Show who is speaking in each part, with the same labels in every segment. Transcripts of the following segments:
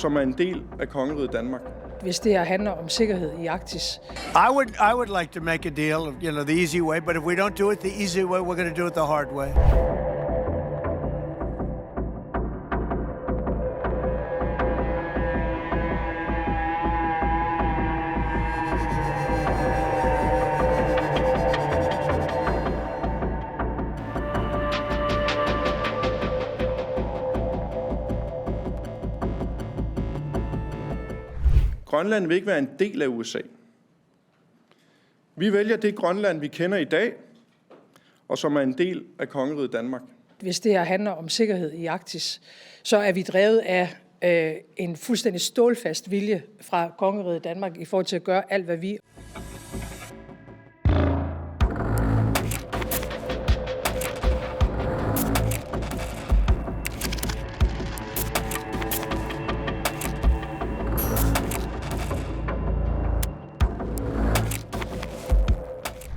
Speaker 1: og som er en del af kongeriget Danmark.
Speaker 2: Hvis det her handler om sikkerhed i Arktis.
Speaker 3: I would like to make a deal, the easy way, but if we don't do it the easy way, we're going to do it the hard way.
Speaker 1: Grønland vil ikke være en del af USA. Vi vælger det Grønland, vi kender i dag, og som er en del af kongeriget Danmark.
Speaker 2: Hvis det her handler om sikkerhed i Arktis, så er vi drevet af en fuldstændig stålfast vilje fra kongeriget Danmark i forhold til at gøre alt, hvad vi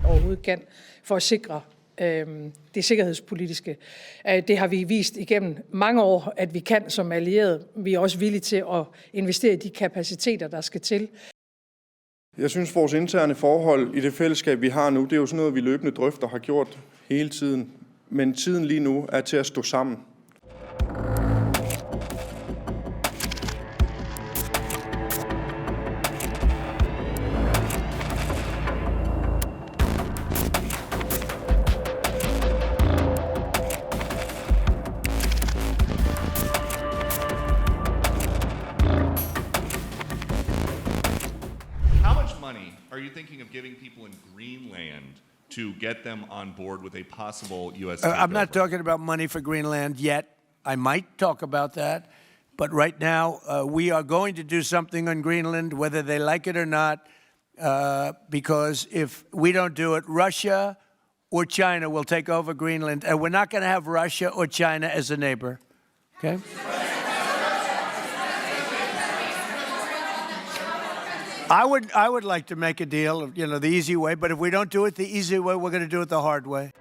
Speaker 2: overhovedet kan for at sikre det sikkerhedspolitiske. Det har vi vist igennem mange år, at vi kan som allierede. Vi er også villige til at investere i de kapaciteter, der skal til.
Speaker 1: Jeg synes, vores interne forhold i det fællesskab, vi har nu, det er jo sådan noget, vi løbende drøfter og har gjort hele tiden. Men tiden lige nu er til at stå sammen.
Speaker 4: Are you thinking of giving people in Greenland to get them on board with a possible U.S.
Speaker 3: I'm not talking about money for Greenland yet. I might talk about that. But right now, we are going to do something on Greenland, whether they like it or not, because if we don't do it, Russia or China will take over Greenland, and we're not going to have Russia or China as a neighbor. Okay? I would like to make a deal, the easy way, but if we don't do it the easy way, we're going to do it the hard way.